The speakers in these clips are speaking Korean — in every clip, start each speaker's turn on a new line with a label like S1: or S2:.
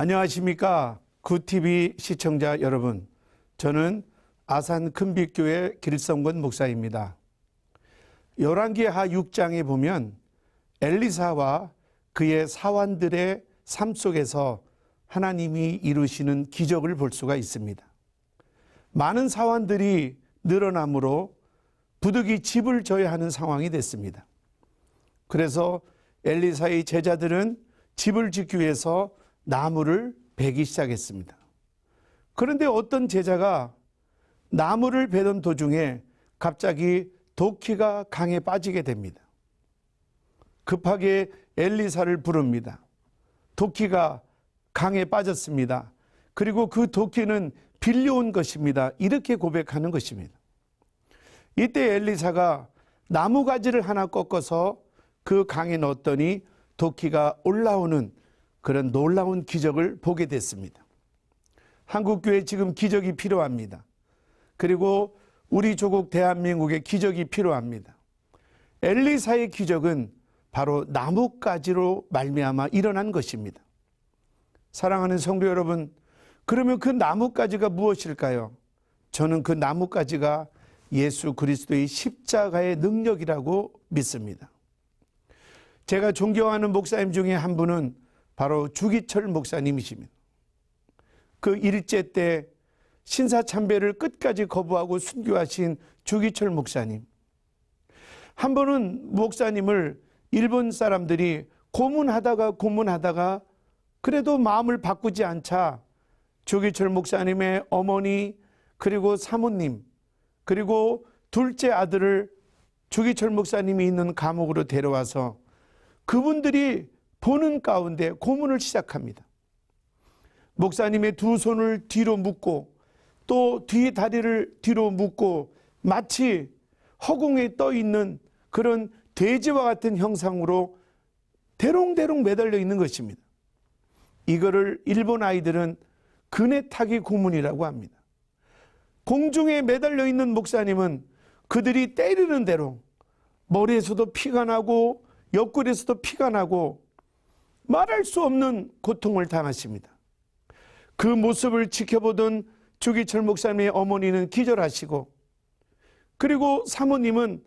S1: 안녕하십니까 구TV 시청자 여러분. 저는 아산 금빛교회 길성권 목사입니다. 열왕기하 6장에 보면 엘리사와 그의 사환들의 삶 속에서 하나님이 이루시는 기적을 볼 수가 있습니다. 많은 사환들이 늘어남으로 부득이 집을 져야 하는 상황이 됐습니다. 그래서 엘리사의 제자들은 집을 짓기 위해서 나무를 베기 시작했습니다. 그런데 어떤 제자가 나무를 베던 도중에 갑자기 도끼가 강에 빠지게 됩니다. 급하게 엘리사를 부릅니다. 도끼가 강에 빠졌습니다. 그리고 그 도끼는 빌려온 것입니다. 이렇게 고백하는 것입니다. 이때 엘리사가 나무가지를 하나 꺾어서 그 강에 넣었더니 도끼가 올라오는 그런 놀라운 기적을 보게 됐습니다. 한국교회에 지금 기적이 필요합니다. 그리고 우리 조국 대한민국에 기적이 필요합니다. 엘리사의 기적은 바로 나뭇가지로 말미암아 일어난 것입니다. 사랑하는 성도 여러분, 그러면 그 나뭇가지가 무엇일까요? 저는 그 나뭇가지가 예수 그리스도의 십자가의 능력이라고 믿습니다. 제가 존경하는 목사님 중에 한 분은 바로 주기철 목사님이십니다. 그 일제 때 신사참배를 끝까지 거부하고 순교하신 주기철 목사님. 한 번은 목사님을 일본 사람들이 고문하다가 그래도 마음을 바꾸지 않자 주기철 목사님의 어머니 그리고 사모님 그리고 둘째 아들을 주기철 목사님이 있는 감옥으로 데려와서 그분들이 보는 가운데 고문을 시작합니다. 목사님의 두 손을 뒤로 묶고 또 뒤 다리를 뒤로 묶고 마치 허공에 떠 있는 그런 돼지와 같은 형상으로 대롱대롱 매달려 있는 것입니다. 이거를 일본 아이들은 그네타기 고문이라고 합니다. 공중에 매달려 있는 목사님은 그들이 때리는 대로 머리에서도 피가 나고 옆구리에서도 피가 나고 말할 수 없는 고통을 당하십니다. 그 모습을 지켜보던 주기철 목사님의 어머니는 기절하시고 그리고 사모님은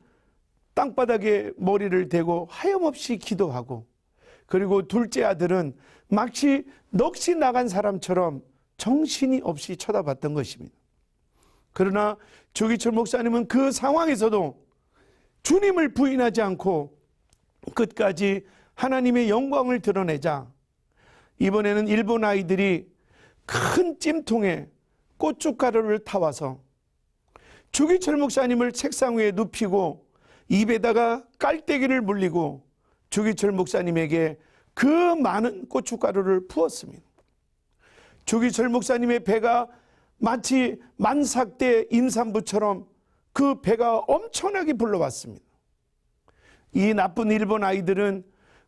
S1: 땅바닥에 머리를 대고 하염없이 기도하고 그리고 둘째 아들은 마치 넋이 나간 사람처럼 정신이 없이 쳐다봤던 것입니다. 그러나 주기철 목사님은 그 상황에서도 주님을 부인하지 않고 끝까지 하나님의 영광을 드러내자 이번에는 일본 아이들이 큰 찜통에 고춧가루를 타와서 주기철 목사님을 책상 위에 눕히고 입에다가 깔때기를 물리고 주기철 목사님에게 그 많은 고춧가루를 부었습니다. 주기철 목사님의 배가 마치 만삭대 임산부처럼 그 배가 엄청나게 불러왔습니다. 이 나쁜 일본 아이들은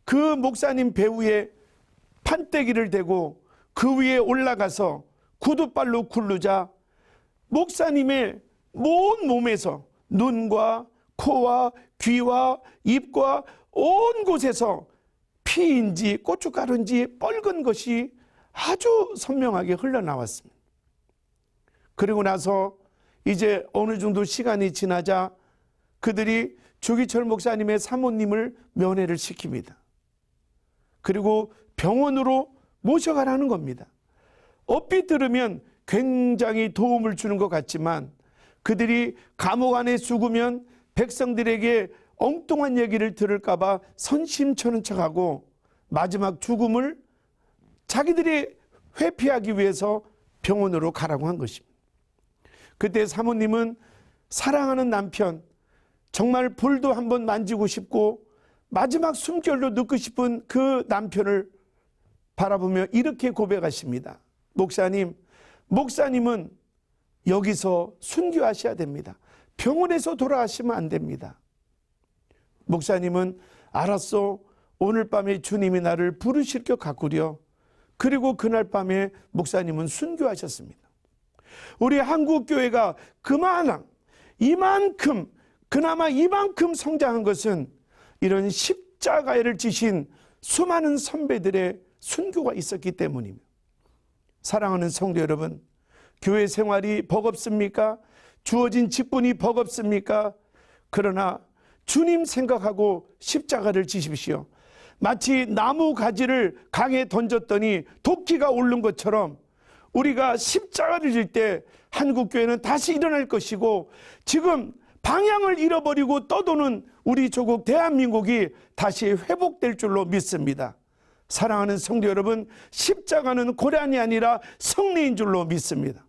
S1: 그 목사님 배 위에 판때기를 대고 그 위에 올라가서 구두발로 굴르자 목사님의 온 몸에서 눈과 코와 귀와 입과 온 곳에서 피인지 고춧가루인지 뻘건 것이 아주 선명하게 흘러나왔습니다. 그리고 나서 이제 어느 정도 시간이 지나자 그들이 주기철 목사님의 사모님을 면회를 시킵니다. 그리고 병원으로 모셔가라는 겁니다. 얼핏 들으면 굉장히 도움을 주는 것 같지만 그들이 감옥 안에 죽으면 백성들에게 엉뚱한 얘기를 들을까 봐 선심처는 척하고 마지막 죽음을 자기들이 회피하기 위해서 병원으로 가라고 한 것입니다. 그때 사모님은 사랑하는 남편, 정말 볼도 한번 만지고 싶고 마지막 숨결도 넣고 싶은 그 남편을 바라보며 이렇게 고백하십니다. 목사님은 여기서 순교하셔야 됩니다. 병원에서 돌아가시면 안 됩니다. 목사님은 알았어. 오늘 밤에 주님이 나를 부르실 것 같구려. 그리고 그날 밤에 목사님은 순교하셨습니다. 우리 한국교회가 그나마 이만큼 성장한 것은 이런 십자가를 지신 수많은 선배들의 순교가 있었기 때문입니다. 사랑하는 성도 여러분, 교회 생활이 버겁습니까? 주어진 직분이 버겁습니까? 그러나 주님 생각하고 십자가를 지십시오. 마치 나무 가지를 강에 던졌더니 도끼가 오른 것처럼 우리가 십자가를 질 때 한국교회는 다시 일어날 것이고, 지금 방향을 잃어버리고 떠도는 우리 조국 대한민국이 다시 회복될 줄로 믿습니다. 사랑하는 성도 여러분, 십자가는 고난이 아니라 승리인 줄로 믿습니다.